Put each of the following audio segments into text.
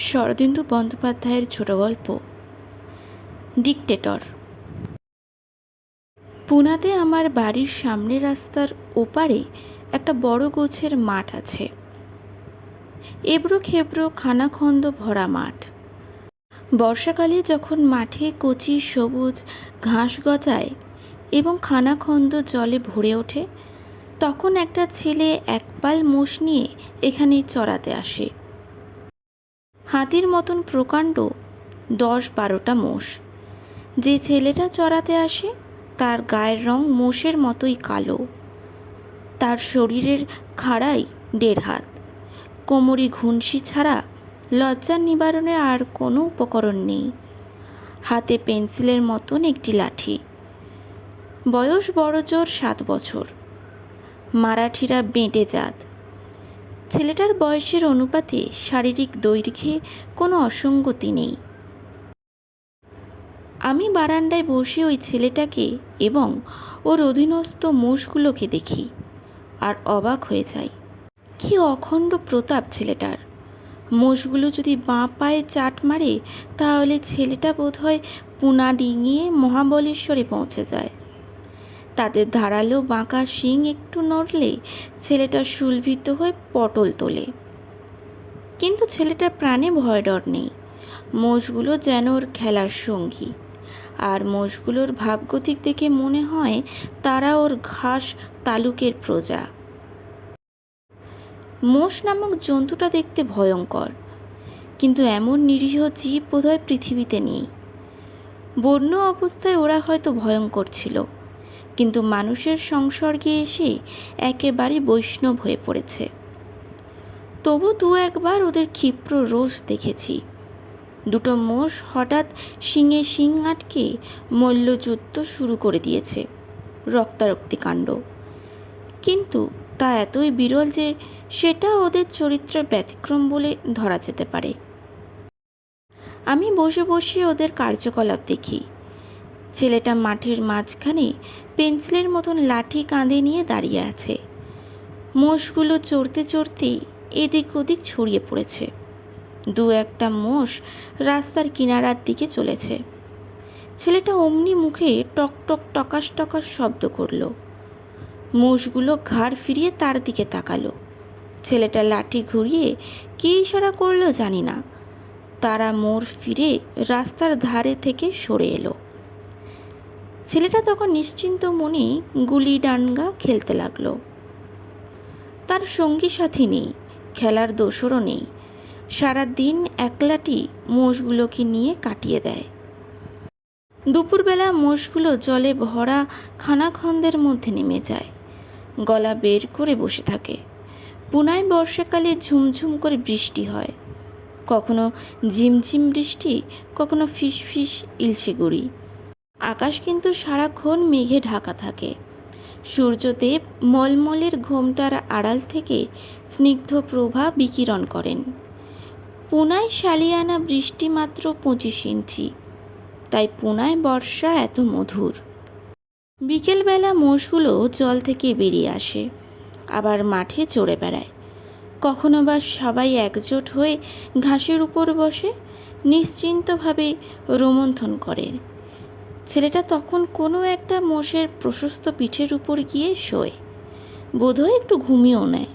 শরদিন্দু বন্দ্যোপাধ্যায়ের ছোট গল্প ডিকটেটর। পুনাতে আমার বাড়ির সামনের রাস্তার ওপারে একটা বড় গোছের মাঠ আছে। এবড়ো খেবড়ো খানাখন্দ ভরা মাঠ। বর্ষাকালে যখন মাঠে কচি সবুজ ঘাস গজায় এবং খানাখন্দ জলে ভরে ওঠে, তখন একটা ছেলে এক পাল মোষ নিয়ে এখানে চড়াতে আসে। হাতির মতন প্রকাণ্ড 10-12টা মোষ। যে ছেলেটা চড়াতে আসে তার গায়ের রং মোষের মতোই কালো। তার শরীরের খাড়াই 1.5 হাত। কোমরে ঘুনসি ছাড়া লজ্জা নিবারণের আর কোনো উপকরণ নেই। হাতে পেন্সিলের মতন একটি লাঠি। বয়স বড়জোর 7 বছর। মারাঠিরা বেঁটে জাত। ছেলেটার বয়সের অনুপাতে শারীরিক দৈর্ঘ্যে কোনো অসঙ্গতি নেই। আমি বারান্দায় বসে ওই ছেলেটাকে এবং ওর অধীনস্থ মোষগুলোকে দেখি আর অবাক হয়ে যাই। কি অখণ্ড প্রতাপ ছেলেটার! মোষগুলো যদি বাঁ পায়ে চাট মারে তাহলে ছেলেটা বোধহয় পুনা ডিঙিয়ে মহাবলেশ্বরে পৌঁছে যায়। তাদের ধারালো বাঁকা শিং একটু নড়লে ছেলেটা শুলভিত হয়ে পটল তোলে। কিন্তু ছেলেটার প্রাণে ভয় ডর নেই। মোষগুলো যেন ওর খেলার সঙ্গী, আর মোষগুলোর ভাবগতিক দেখে মনে হয় তারা ওর ঘাস তালুকের প্রজা। মোষ নামক জন্তুটা দেখতে ভয়ঙ্কর, কিন্তু এমন নিরীহ জীব বোধহয় পৃথিবীতে নেই। বন্য অবস্থায় ওরা হয়তো ভয়ঙ্কর ছিল, কিন্তু মানুষের সংসর্গে এসে একেবারে বৈষ্ণব হয়ে পড়েছে। তবু 2-1বার ওদের ক্ষিপ্র রোষ দেখেছি। দুটো মোষ হঠাৎ শিঙে শিং আটকে মল্লযুদ্ধ শুরু করে দিয়েছে, রক্তারক্তি কাণ্ড। কিন্তু তা এতই বিরল যে সেটা ওদের চরিত্রের ব্যতিক্রম বলে ধরা যেতে পারে। আমি বসে বসে ওদের কার্যকলাপ দেখি। ছেলেটা মাঠের মাঝখানে পেন্সিলের মতন লাঠি কাঁধে নিয়ে দাঁড়িয়ে আছে। মোষগুলো চড়তে চড়তে এদিক ওদিক ছড়িয়ে পড়েছে। 2-1টা মোষ রাস্তার কিনারার দিকে চলেছে। ছেলেটা অমনি মুখে টক টক টকাস টকাস শব্দ করল। মোষগুলো ঘাড় ফিরিয়ে তার দিকে তাকালো। ছেলেটা লাঠি ঘুরিয়ে কী ইশারা করলো জানি না। তারা মোড় ফিরে রাস্তার ধারে থেকে সরে এলো। ছেলেটা তখন নিশ্চিন্ত মনে গুলি ডান্ডা খেলতে লাগলো। তার সঙ্গী সাথী নেই, খেলার দোসরও নেই। সারাদিন একলাটি মোষগুলোকে নিয়ে কাটিয়ে দেয়। দুপুরবেলা মোষগুলো জলে ভরা খানাখন্দের মধ্যে নেমে যায়, গলা বের করে বসে থাকে। পুনায় বর্ষাকালে ঝুমঝুম করে বৃষ্টি হয়, কখনো ঝিমঝিম বৃষ্টি, কখনো ফিসফিস ইলশে গুঁড়ি। আকাশ কিন্তু সারাক্ষণ মেঘে ঢাকা থাকে। সূর্যদেব মলমলের ঘোমটার আড়াল থেকে স্নিগ্ধ প্রভা বিকিরণ করেন। পুনায় সালিয়ানা বৃষ্টি মাত্র 25 ইঞ্চি, তাই পুনায় বর্ষা এত মধুর। বিকেলবেলা মোষগুলো জল থেকে বেরিয়ে আসে, আবার মাঠে চড়ে বেড়ায়। কখনো বা সবাই একজোট হয়ে ঘাসের উপর বসে নিশ্চিন্তভাবে রোমন্থন করে। ছেলেটা তখন কোনো একটা মোষের প্রশস্ত পিঠের উপর গিয়ে শোয়, বোধহয় একটু ঘুমিয়েও নেয়।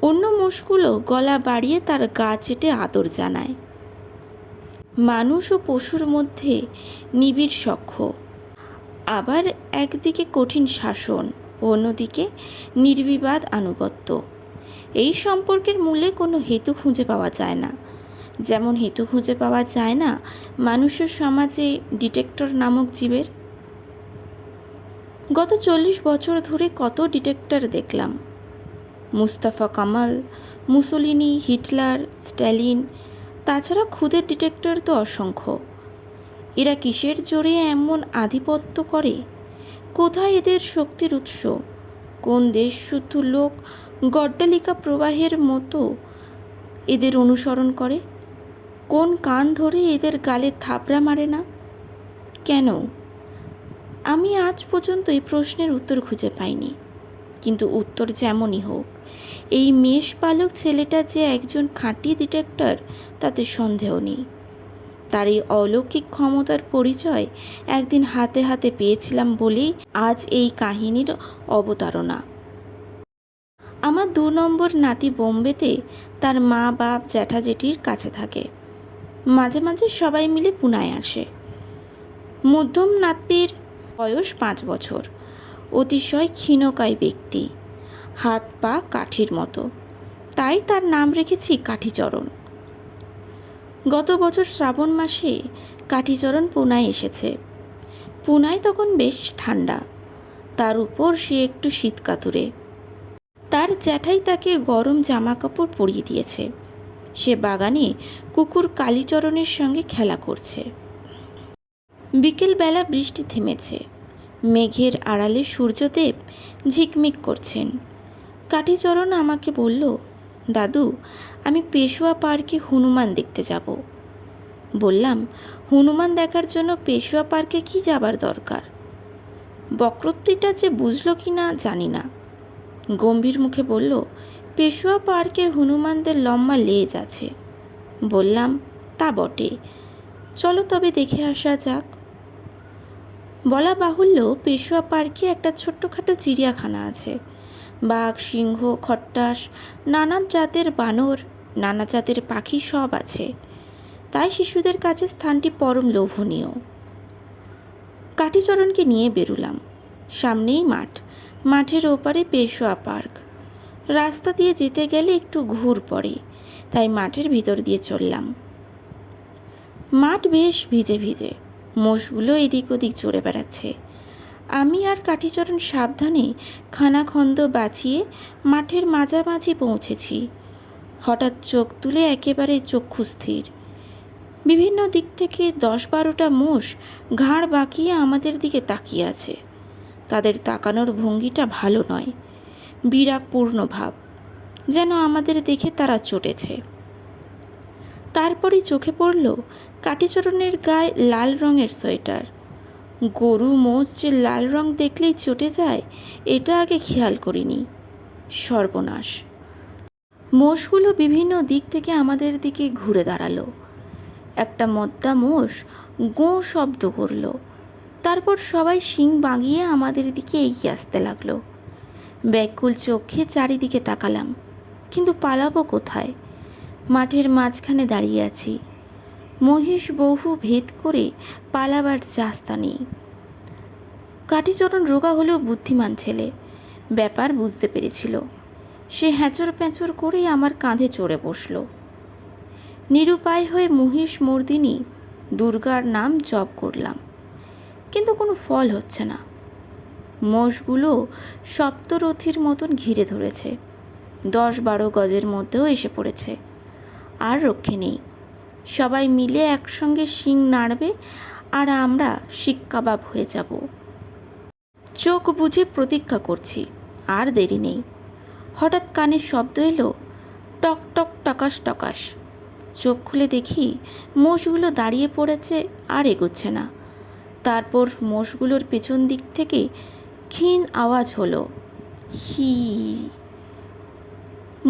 অন্য মোষগুলো গলা বাড়িয়ে তার গা চেটে আদর জানায়। মানুষ ও পশুর মধ্যে নিবিড় সখ্য, আবার একদিকে কঠিন শাসন, অন্যদিকে নির্বিবাদ আনুগত্য। এই সম্পর্কের মূলে কোনো হেতু খুঁজে পাওয়া যায় না, যেমন হেতু খুঁজে পাওয়া যায় না মানুষের সমাজে ডিটেক্টর নামক জীবের। গত 40 বছর ধরে কত ডিটেক্টর দেখলাম। Mustafa Kamal, Mussolini, Hitler, Stalin, তাছাড়া খুদের ডিটেক্টর তো অসংখ্য। এরা কিসের জোরে এমন আধিপত্য করে? কোথায় এদের শক্তির উৎস? কোন দেশশুদ্ধ লোক গড্ডালিকা প্রবাহের মতো এদের অনুসরণ করে? কোন কান ধরে এদের গালে থাবড়া মারে না? কেন? আমি আজ পর্যন্ত এই প্রশ্নের উত্তর খুঁজে পাইনি। কিন্তু উত্তর যেমনই হোক, এই মেষপালক ছেলেটা যে একজন খাঁটি ডিটেক্টর তাতে সন্দেহ নেই। তার এই অলৌকিক ক্ষমতার পরিচয় একদিন হাতে হাতে পেয়েছিলাম বলেই আজ এই কাহিনীর অবতারণা। আমার 2 নম্বর নাতি বোম্বেতে তার মা বাপ জ্যাঠা জেঠির কাছে থাকে। মাঝে মাঝে সবাই মিলে পুনায় আসে। মধ্যম নাতির বয়স 5 বছর, অতিশয় ক্ষীণকায় ব্যক্তি, হাত পা কাঠির মতো, তাই তার নাম রেখেছি কাঠিচরণ। গত বছর শ্রাবণ মাসে কাঠিচরণ পুনায় এসেছে। পুনায় তখন বেশ ঠান্ডা, তার উপর সে একটু শীতকাতুরে। তার জ্যাঠাই তাকে গরম জামা কাপড় পরিয়ে দিয়েছে। সে বাগানে কুকুর কালীচরণের সঙ্গে খেলা করছে। বিকেলবেলা বৃষ্টি থেমেছে। মেঘের আড়ালে সূর্যদেব ঝিকমিক করছেন। কাঠিচরণ আমাকে বলল, দাদু, আমি পেশোয়া পার্কে হনুমান দেখতে যাব। বললাম, হনুমান দেখার জন্য পেশোয়া পার্কে কি যাবার দরকার? বক্রোক্তিটা যে বুঝলো কি না জানি না। গম্ভীর মুখে বলল, পেশোয়া পার্কের হনুমানদের লম্বা লেজ আছে। বললাম, তা বটে, চলো তবে দেখে আসা যাক। বলা বাহুল্য, পেশোয়া পার্কে একটা ছোট্টখাটো চিড়িয়াখানা আছে। বাঘ, সিংহ, খট্টাস, নানান জাতের বানর, নানা জাতের পাখি সব আছে। তাই শিশুদের কাছে স্থানটি পরম লোভনীয়। কাঠিচরণকে নিয়ে বেরুলাম। সামনেই মাঠ, মাঠের ওপারে পেশোয়া পার্ক। রাস্তা দিয়ে যেতে গেলে একটু ঘুর পড়ে, তাই মাঠের ভিতর দিয়ে চললাম। মাঠ বেশ ভিজে ভিজে, মোষগুলো এদিক ওদিক চড়ে বেড়াচ্ছে। আমি আর কাঠিচরণ সাবধানে খানাখন্দ বাঁচিয়ে মাঠের মাঝামাঝি পৌঁছেছি। হঠাৎ চোখ তুলে একেবারে চক্ষু স্থির। বিভিন্ন দিক থেকে 10-12টা মোষ ঘাড় বাঁকিয়ে আমাদের দিকে তাকিয়ে আছে। তাদের তাকানোর ভঙ্গিটা ভালো নয়, বিরাগপূর্ণ ভাব, যেন আমাদের দেখে তারা চটেছে। তারপরই চোখে পড়ল কাঠিচরণের গায়ে লাল রঙের সোয়েটার। গরু মোষ যে লাল রং দেখলেই চটে যায়, এটা আগে খেয়াল করিনি। সর্বনাশ! মোষগুলো বিভিন্ন দিক থেকে আমাদের দিকে ঘুরে দাঁড়ালো। একটা মদ্দা মোষ গোঁ শব্দ করল। তারপর সবাই শিং বাগিয়ে আমাদের দিকে এগিয়ে আসতে লাগলো। ব্যাকুল চোখে চারিদিকে তাকালাম, কিন্তু পালাবো কোথায়? মাঠের মাঝখানে দাঁড়িয়ে আছি। মহিষ বহু ভেদ করে পালাবার রাস্তা নেই। কাঠিচরণ রোগা হলেও বুদ্ধিমান ছেলে, ব্যাপার বুঝতে পেরেছিল। সে হ্যাঁচড় প্যাঁচড় করেই আমার কাঁধে চড়ে বসল। নিরুপায় হয়ে মহিষ মর্দিনী দুর্গার নাম জপ করলাম, কিন্তু কোনো ফল হচ্ছে না। মোষগুলো সপ্তরথীর মতন ঘিরে ধরেছে। 10-12 গজের মধ্যেও এসে পড়েছে। আর রক্ষে নেই। সবাই মিলে একসঙ্গে শিং নাড়বে আর আমরা শিক কাবাব হয়ে যাব। চোখ বুজে প্রতীক্ষা করছি, আর দেরি নেই। হঠাৎ কানে শব্দ এলো, টক টক টকাস টকাস। চোখ খুলে দেখি মোষগুলো দাঁড়িয়ে পড়েছে আর এগোচ্ছে না। তারপর মোষগুলোর পেছন দিক থেকে ক্ষীণ আওয়াজ হলো, হি।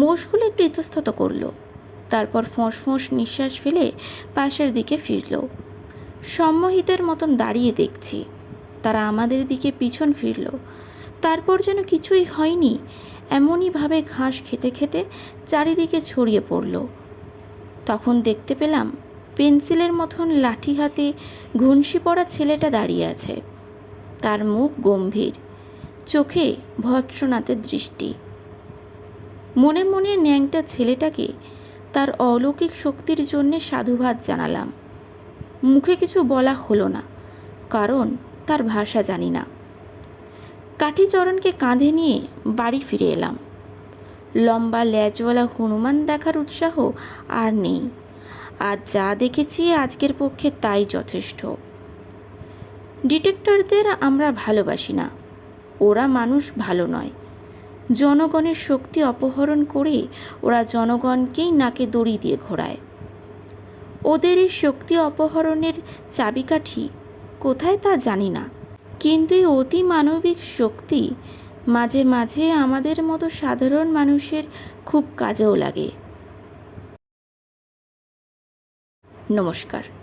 মোষগুলো একটু ইতস্তত করলো, তারপর ফোঁস ফোঁস নিঃশ্বাস ফেলে পাশের দিকে ফিরল। সম্মোহিতের মতন দাঁড়িয়ে দেখছি। তারা আমাদের দিকে পিছন ফিরল। তারপর যেন কিছুই হয়নি এমনইভাবে ঘাস খেতে খেতে চারিদিকে ছড়িয়ে পড়ল। তখন দেখতে পেলাম পেন্সিলের মতন লাঠি হাতে ঘুনসি পড়া ছেলেটা দাঁড়িয়ে আছে। তার মুখ গম্ভীর, চোখে ভৎসনাথের দৃষ্টি। মনে মনে ন্যাংটা ছেলেটাকে তার অলৌকিক শক্তির জন্যে সাধুবাদ জানালাম। মুখে কিছু বলা হলো না, কারণ তার ভাষা জানি না। কাঠিচরণকে কাঁধে নিয়ে বাড়ি ফিরে এলাম। লম্বা ল্যাজওয়ালা হনুমান দেখার উৎসাহ আর নেই। আজ যা দেখেছি আজকের পক্ষে তাই যথেষ্ট। ডিটেক্টরদের আমরা ভালোবাসি না, ওরা মানুষ ভালো নয়। জনগণের শক্তি অপহরণ করে ওরা জনগণকেই নাকে দড়ি দিয়ে ঘোরায়। ওদের এই শক্তি অপহরণের চাবিকাঠি কোথায় তা জানি না, কিন্তু এই অতি মানবিক শক্তি মাঝে মাঝে আমাদের মতো সাধারণ মানুষের খুব কাজেও লাগে। নমস্কার।